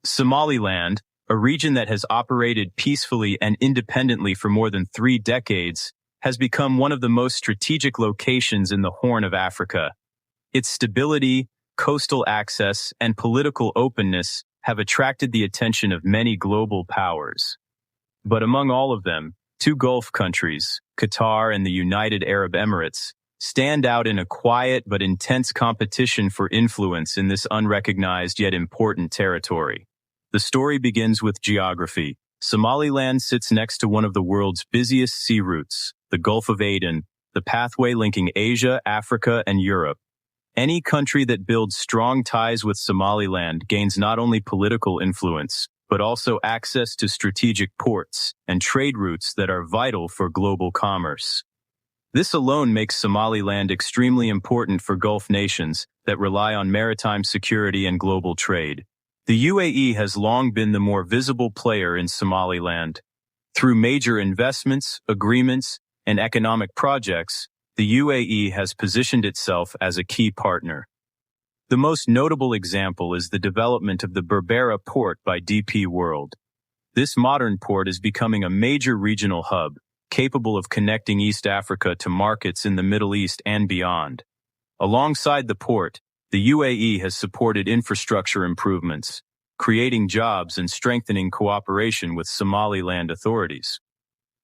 Somaliland, a region that has operated peacefully and independently for more than 3 decades, has become one of the most strategic locations in the Horn of Africa. Its stability, coastal access, and political openness have attracted the attention of many global powers. But among all of them, two Gulf countries, Qatar and the United Arab Emirates, stand out in a quiet but intense competition for influence in this unrecognized yet important territory. The story begins with geography. Somaliland sits next to one of the world's busiest sea routes, the Gulf of Aden, the pathway linking Asia, Africa, and Europe. Any country that builds strong ties with Somaliland gains not only political influence, but also access to strategic ports and trade routes that are vital for global commerce. This alone makes Somaliland extremely important for Gulf nations that rely on maritime security and global trade. The UAE has long been the more visible player in Somaliland. Through major investments, agreements, and economic projects, the UAE has positioned itself as a key partner. The most notable example is the development of the Berbera port by DP World. This modern port is becoming a major regional hub, capable of connecting East Africa to markets in the Middle East and beyond. Alongside the port, the UAE has supported infrastructure improvements, creating jobs and strengthening cooperation with Somaliland authorities.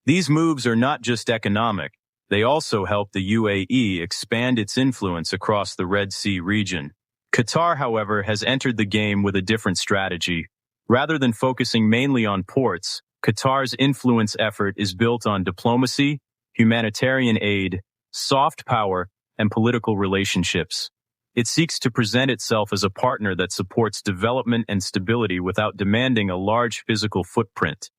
These moves are not just economic, they also help the UAE expand its influence across the Red Sea region. Qatar, however, has entered the game with a different strategy. Rather than focusing mainly on ports, Qatar's influence effort is built on diplomacy, humanitarian aid, soft power, and political relationships. It seeks to present itself as a partner that supports development and stability without demanding a large physical footprint.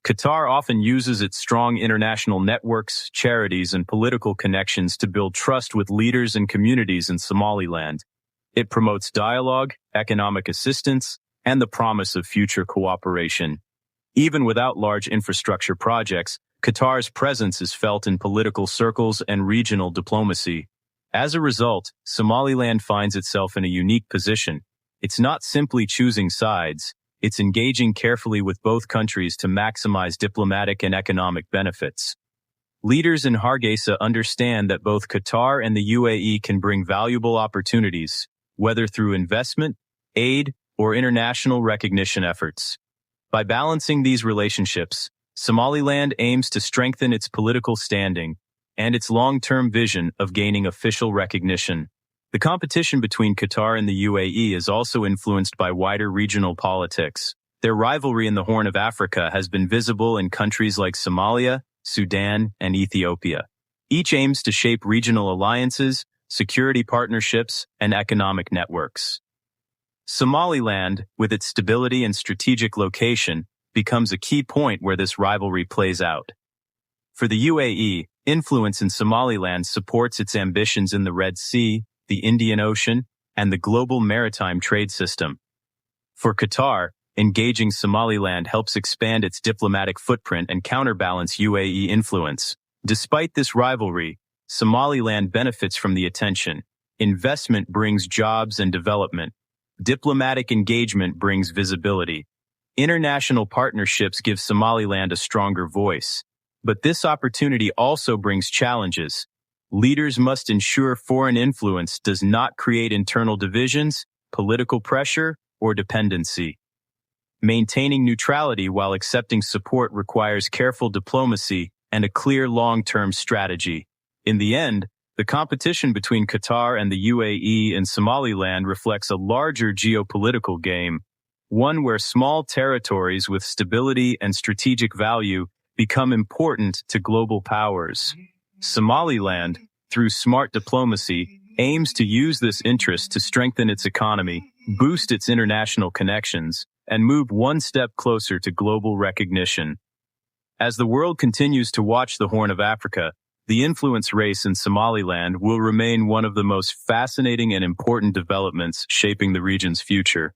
Qatar often uses its strong international networks, charities, and political connections to build trust with leaders and communities in Somaliland. It promotes dialogue, economic assistance, and the promise of future cooperation. Even without large infrastructure projects, Qatar's presence is felt in political circles and regional diplomacy. As a result, Somaliland finds itself in a unique position. It's not simply choosing sides, it's engaging carefully with both countries to maximize diplomatic and economic benefits. Leaders in Hargeisa understand that both Qatar and the UAE can bring valuable opportunities, whether through investment, aid, or international recognition efforts. By balancing these relationships, Somaliland aims to strengthen its political standing and its long-term vision of gaining official recognition. The competition between Qatar and the UAE is also influenced by wider regional politics. Their rivalry in the Horn of Africa has been visible in countries like Somalia, Sudan, and Ethiopia. Each aims to shape regional alliances, security partnerships, and economic networks. Somaliland, with its stability and strategic location, becomes a key point where this rivalry plays out. For the UAE, influence in Somaliland supports its ambitions in the Red Sea, the Indian Ocean, and the global maritime trade system. For Qatar, engaging Somaliland helps expand its diplomatic footprint and counterbalance UAE influence. Despite this rivalry, Somaliland benefits from the attention. Investment brings jobs and development. Diplomatic engagement brings visibility. International partnerships give Somaliland a stronger voice. But this opportunity also brings challenges. Leaders must ensure foreign influence does not create internal divisions, political pressure, or dependency. Maintaining neutrality while accepting support requires careful diplomacy and a clear long-term strategy. In the end, the competition between Qatar and the UAE and Somaliland reflects a larger geopolitical game, one where small territories with stability and strategic value become important to global powers. Somaliland, through smart diplomacy, aims to use this interest to strengthen its economy, boost its international connections, and move one step closer to global recognition. As the world continues to watch the Horn of Africa, the influence race in Somaliland will remain one of the most fascinating and important developments shaping the region's future.